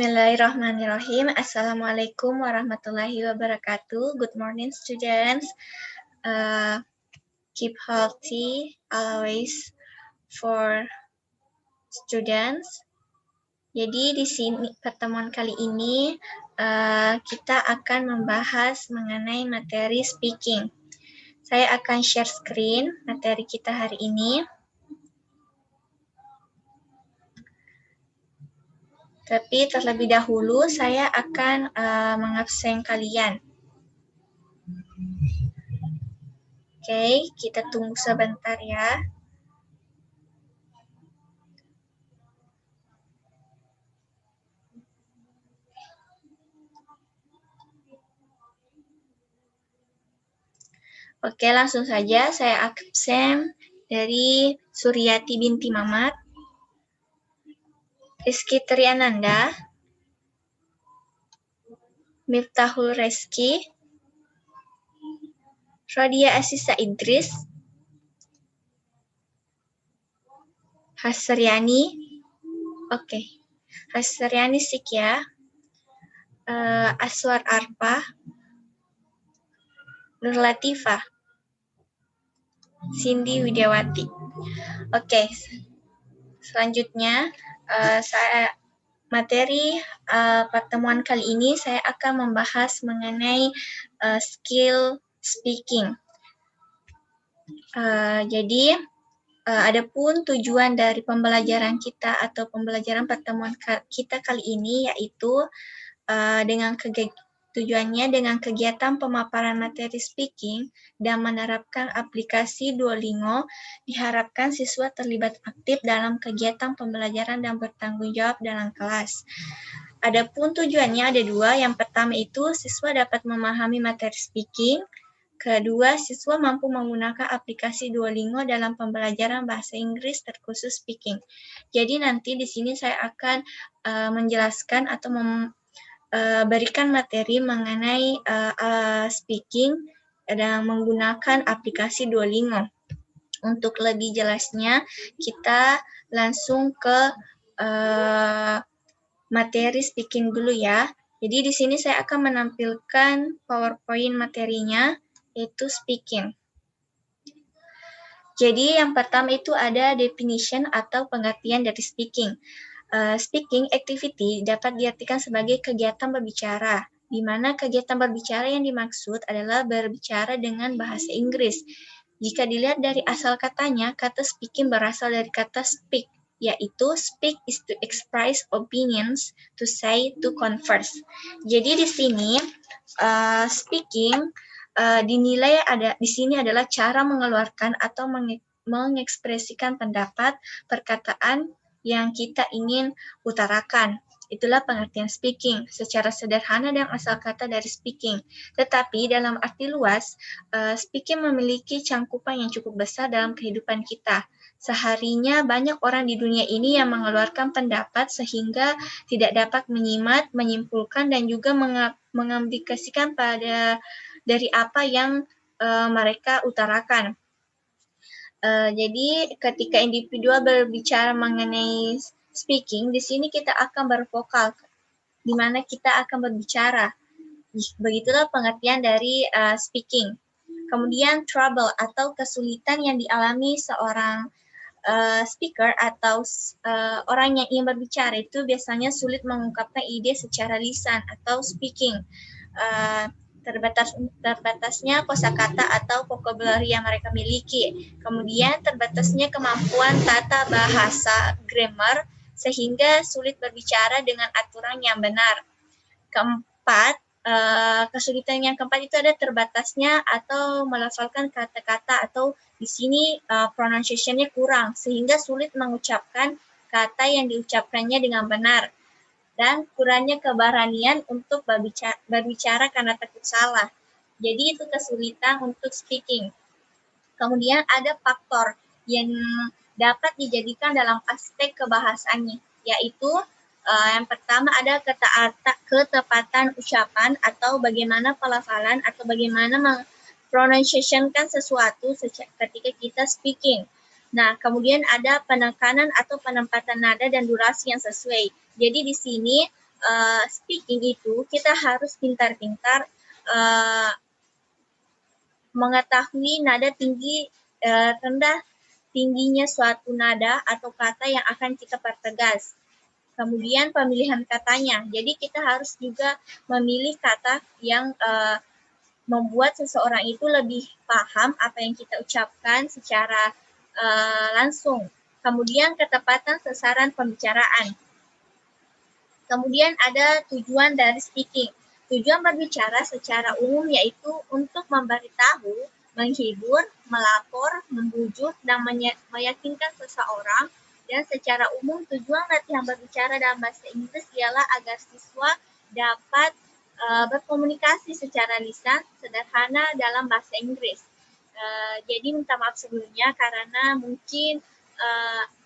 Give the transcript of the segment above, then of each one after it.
Bismillahirrahmanirrahim. Assalamualaikum warahmatullahi wabarakatuh. Good morning, students. Keep healthy always for students. Jadi di sini pertemuan kali ini kita akan membahas mengenai materi speaking. Saya akan share screen materi kita hari ini. Tapi terlebih dahulu saya akan mengabsen kalian. Oke, kita tunggu sebentar ya. Oke, langsung saja saya absen dari Suryati binti Mamat, Rizky Triananda, Miftahul Reski, Rodia Asisa Idris, Hasriani, Hasriani Sikya, Aswar Arpa, Nur Latifah, Cindy Widiawati. Oke, selanjutnya materi pertemuan kali ini saya akan membahas mengenai skill speaking. Jadi, adapun tujuan dari pembelajaran kita atau pembelajaran pertemuan kita kali ini yaitu tujuannya dengan kegiatan pemaparan materi speaking dan menerapkan aplikasi Duolingo, diharapkan siswa terlibat aktif dalam kegiatan pembelajaran dan bertanggung jawab dalam kelas. Adapun tujuannya ada dua. Yang pertama itu siswa dapat memahami materi speaking. Kedua, siswa mampu menggunakan aplikasi Duolingo dalam pembelajaran bahasa Inggris terkhusus speaking. Jadi nanti di sini saya akan menjelaskan atau berikan materi mengenai speaking dan menggunakan aplikasi Duolingo. Untuk lebih jelasnya, kita langsung ke materi speaking dulu ya. Jadi di sini saya akan menampilkan PowerPoint materinya, yaitu speaking. Jadi yang pertama itu ada definition atau pengertian dari speaking. Speaking activity dapat diartikan sebagai kegiatan berbicara, di mana kegiatan berbicara yang dimaksud adalah berbicara dengan bahasa Inggris. Jika dilihat dari asal katanya, kata speaking berasal dari kata speak, yaitu speak is to express opinions, to say, to converse. Jadi di sini speaking dinilai di sini adalah cara mengeluarkan atau mengekspresikan pendapat, perkataan yang kita ingin utarakan. Itulah pengertian speaking secara sederhana dan asal kata dari speaking. Tetapi dalam arti luas, speaking memiliki cangkupan yang cukup besar dalam kehidupan kita. Seharinya banyak orang di dunia ini yang mengeluarkan pendapat sehingga tidak dapat menyimak, menyimpulkan, dan juga mengaplikasikan dari apa yang mereka utarakan. Jadi ketika individual berbicara mengenai speaking, di sini kita akan bervokal, di mana kita akan berbicara. Begitulah pengertian dari speaking. Kemudian trouble atau kesulitan yang dialami seorang speaker atau orang yang ingin berbicara itu biasanya sulit mengungkapkan ide secara lisan atau speaking. Terbatasnya kosakata atau vocabulary yang mereka miliki. Kemudian terbatasnya kemampuan tata bahasa grammar sehingga sulit berbicara dengan aturan yang benar. Keempat, kesulitan yang keempat itu ada terbatasnya atau melafalkan kata-kata atau di sini pronunciation-nya kurang sehingga sulit mengucapkan kata yang diucapkannya dengan benar. Dan kurangnya keberanian untuk berbicara karena takut salah. Jadi itu kesulitan untuk speaking. Kemudian ada faktor yang dapat dijadikan dalam aspek kebahasaannya, yaitu yang pertama ada ketepatan ucapan atau bagaimana pelafalan atau bagaimana mempronunciationkan sesuatu ketika kita speaking. Nah, kemudian ada penekanan atau penempatan nada dan durasi yang sesuai. Jadi di sini speaking itu kita harus pintar-pintar mengetahui nada tinggi, rendah tingginya suatu nada atau kata yang akan kita pertegas. Kemudian pemilihan katanya. Jadi kita harus juga memilih kata yang membuat seseorang itu lebih paham apa yang kita ucapkan secara langsung. Kemudian ketepatan sasaran pembicaraan. Kemudian ada tujuan dari speaking. Tujuan berbicara secara umum yaitu untuk memberitahu, menghibur, melapor, membujuk, dan meyakinkan seseorang. Dan secara umum tujuan latihan berbicara dalam bahasa Inggris ialah agar siswa dapat berkomunikasi secara lisan sederhana dalam bahasa Inggris. Jadi minta maaf sebelumnya karena mungkin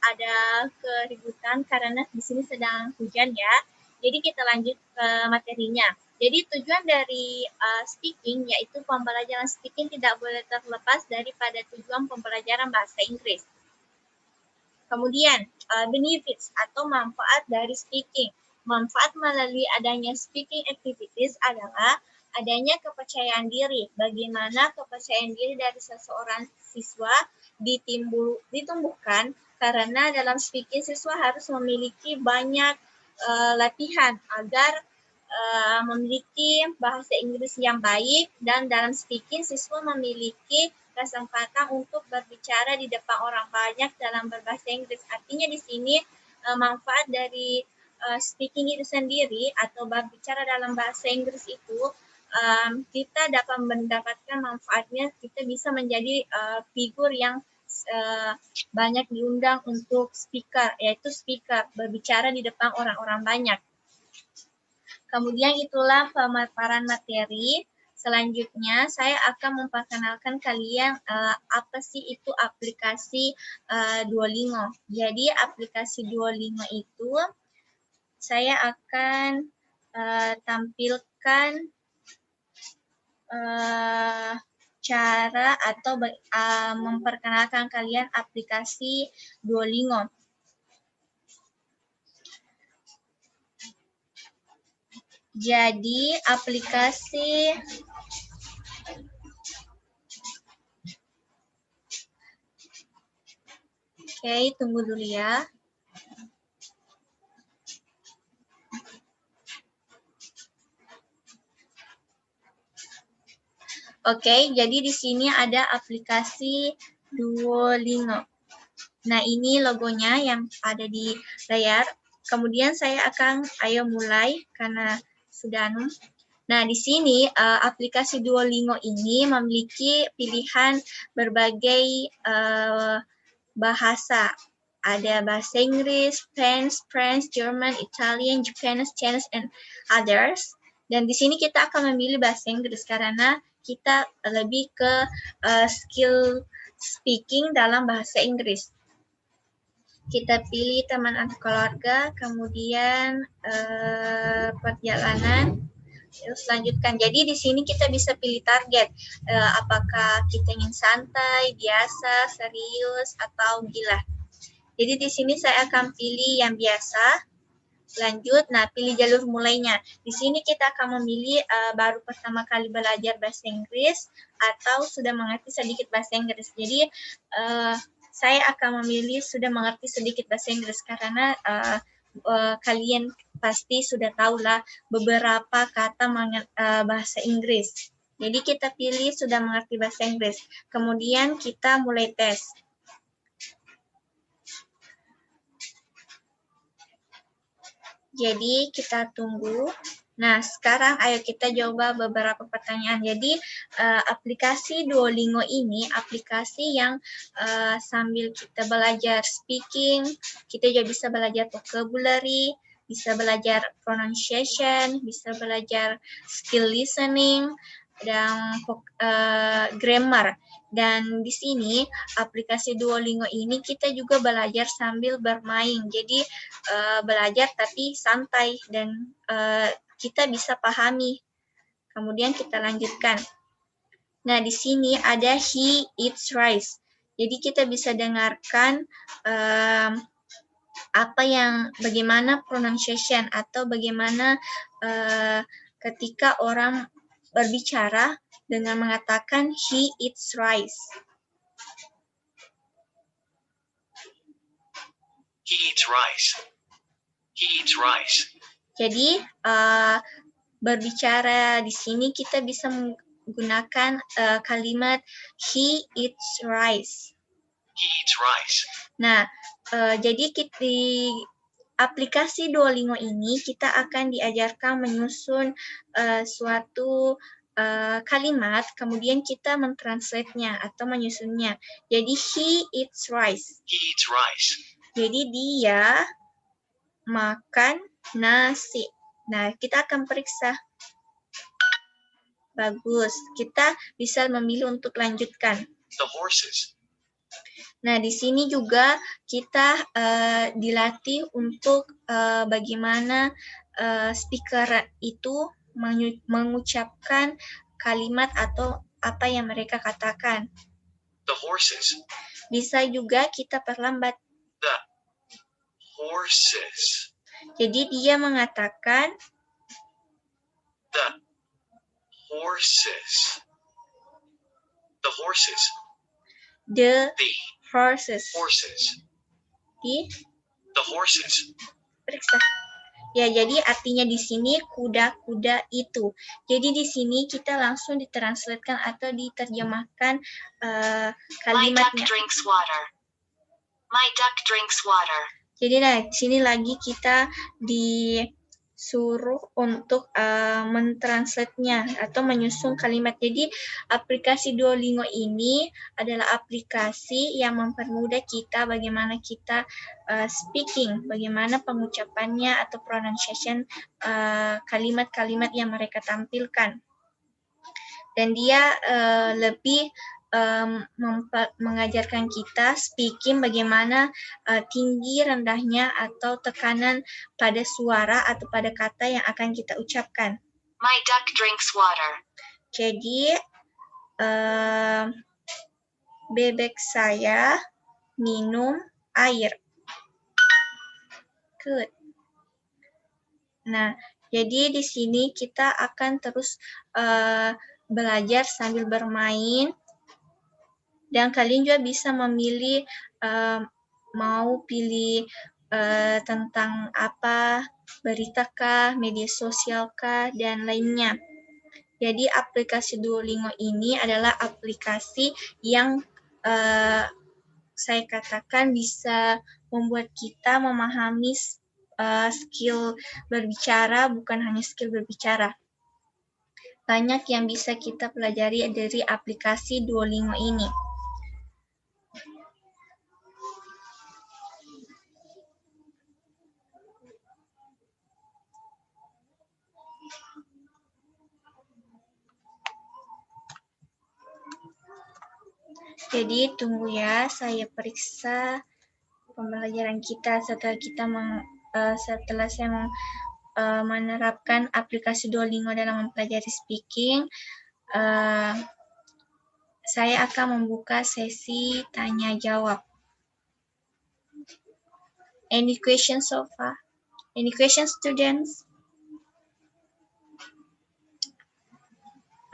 ada keributan karena di sini sedang hujan ya. Jadi kita lanjut ke materinya. Jadi tujuan dari speaking yaitu pembelajaran speaking tidak boleh terlepas daripada tujuan pembelajaran bahasa Inggris. Kemudian benefits atau manfaat dari speaking. Manfaat melalui adanya speaking activities adalah adanya kepercayaan diri. Bagaimana kepercayaan diri dari seseorang siswa ditumbuhkan karena dalam speaking siswa harus memiliki banyak latihan agar memiliki bahasa Inggris yang baik, dan dalam speaking siswa memiliki kesempatan untuk berbicara di depan orang banyak dalam berbahasa Inggris. Artinya di sini manfaat dari speaking itu sendiri atau berbicara dalam bahasa Inggris itu kita dapat mendapatkan manfaatnya, kita bisa menjadi figur yang banyak diundang untuk speaker, yaitu speaker, berbicara di depan orang-orang banyak. Kemudian itulah pemaparan materi. Selanjutnya saya akan memperkenalkan kalian apa sih itu aplikasi Duolingo. Jadi aplikasi Duolingo itu saya akan tampilkan cara atau memperkenalkan kalian aplikasi Duolingo. Jadi aplikasi tunggu dulu ya. Jadi di sini ada aplikasi Duolingo. Nah, ini logonya yang ada di layar. Kemudian saya akan mulai karena sudah Nah, di sini aplikasi Duolingo ini memiliki pilihan berbagai bahasa. Ada bahasa Inggris, Spanish, French, German, Italian, Japanese, Chinese, and others. Dan di sini kita akan memilih bahasa Inggris karena kita lebih ke skill speaking dalam bahasa Inggris. Kita pilih teman atau keluarga, kemudian perjalanan, terus lanjutkan. Jadi di sini kita bisa pilih target, apakah kita ingin santai, biasa, serius, atau gila. Jadi di sini saya akan pilih yang biasa. Lanjut, nah pilih jalur mulainya. Di sini kita akan memilih baru pertama kali belajar bahasa Inggris atau sudah mengerti sedikit bahasa Inggris. Jadi saya akan memilih sudah mengerti sedikit bahasa Inggris karena kalian pasti sudah tahulah beberapa kata bahasa Inggris. Jadi kita pilih sudah mengerti bahasa Inggris. Kemudian kita mulai tes. Jadi kita tunggu. Nah, sekarang ayo kita coba beberapa pertanyaan. Jadi aplikasi Duolingo ini aplikasi yang sambil kita belajar speaking, kita juga bisa belajar vocabulary, bisa belajar pronunciation, bisa belajar skill listening, dan grammar. Dan di sini aplikasi Duolingo ini kita juga belajar sambil bermain. Jadi belajar tapi santai dan kita bisa pahami. Kemudian kita lanjutkan. Nah, di sini ada he eats rice. Jadi kita bisa dengarkan bagaimana pronunciation atau bagaimana ketika orang berbicara dengan mengatakan he eats rice. He eats rice. He eats rice. Jadi berbicara di sini kita bisa menggunakan kalimat he eats rice. He eats rice. Nah, jadi di aplikasi Duolingo ini kita akan diajarkan menyusun suatu kalimat, kemudian kita mentranslate-nya atau menyusunnya. Jadi he eats rice. He eats rice. Jadi dia makan nasi. Nah, kita akan periksa. Bagus. Kita bisa memilih untuk lanjutkan. The horses. Nah, di sini juga kita dilatih untuk bagaimana speaker itu mengucapkan kalimat atau apa yang mereka katakan. The horses. Bisa juga kita perlambat. The horses. Jadi dia mengatakan the horses. The horses. The The horses. horses. The horses. Periksa. Ya, jadi artinya di sini kuda-kuda itu. Jadi di sini kita langsung ditranslatekan atau diterjemahkan kalimatnya. My duck drinks water. My duck drinks water. Jadi nah, di sini lagi kita disuruh untuk mentranslate-nya atau menyusun kalimat. Jadi aplikasi Duolingo ini adalah aplikasi yang mempermudah kita bagaimana kita speaking, bagaimana pengucapannya atau pronunciation kalimat-kalimat yang mereka tampilkan. Dan dia lebih mengajarkan kita speaking bagaimana tinggi rendahnya atau tekanan pada suara atau pada kata yang akan kita ucapkan. My duck drinks water. Jadi bebek saya minum air. Good. Nah, jadi di sini kita akan terus belajar sambil bermain. Dan kalian juga bisa memilih mau pilih tentang apa, beritakah, media sosialkah, dan lainnya. Jadi aplikasi Duolingo ini adalah aplikasi yang saya katakan bisa membuat kita memahami skill berbicara, bukan hanya skill berbicara. Banyak yang bisa kita pelajari dari aplikasi Duolingo ini. Jadi tunggu ya, saya periksa pembelajaran kita setelah saya menerapkan aplikasi Duolingo dalam mempelajari speaking. Saya akan membuka sesi tanya jawab. Any questions so far? Any questions, students?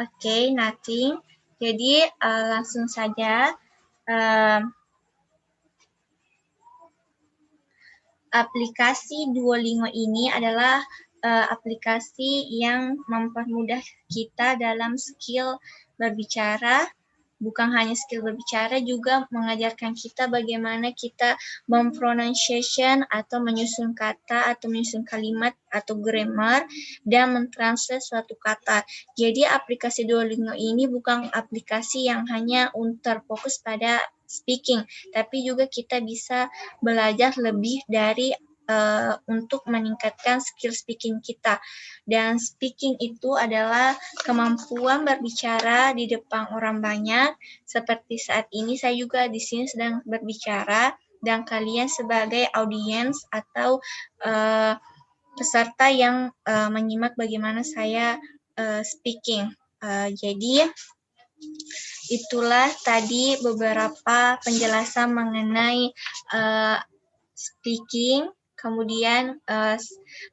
Okay, nothing. Jadi langsung saja. Aplikasi Duolingo ini adalah aplikasi yang mempermudah kita dalam skill berbicara. Bukan hanya skill berbicara, juga mengajarkan kita bagaimana kita mempronunciation atau menyusun kata atau menyusun kalimat atau grammar dan mentranslate suatu kata. Jadi aplikasi Duolingo ini bukan aplikasi yang hanya terfokus pada speaking, tapi juga kita bisa belajar lebih dari untuk meningkatkan skill speaking kita. Dan speaking itu adalah kemampuan berbicara di depan orang banyak. Seperti saat ini saya juga di sini sedang berbicara dan kalian sebagai audiens atau peserta yang menyimak bagaimana saya speaking. Jadi itulah tadi beberapa penjelasan mengenai speaking, kemudian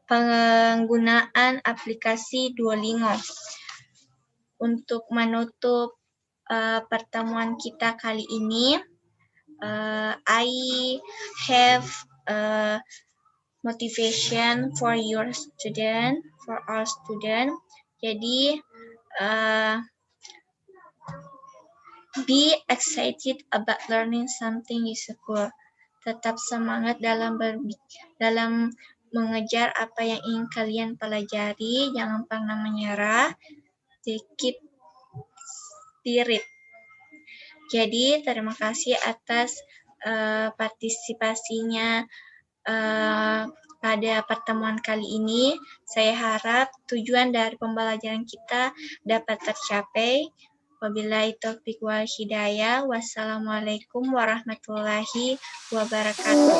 penggunaan aplikasi Duolingo. Untuk menutup pertemuan kita kali ini, I have motivation for our student. Jadi, be excited about learning something useful. Tetap semangat dalam mengejar apa yang ingin kalian pelajari. Jangan pernah menyerah. Keep spirit. Jadi, terima kasih atas partisipasinya pada pertemuan kali ini. Saya harap tujuan dari pembelajaran kita dapat tercapai. Wabillahi taufiq wal hidayah. Wassalamualaikum warahmatullahi wabarakatuh.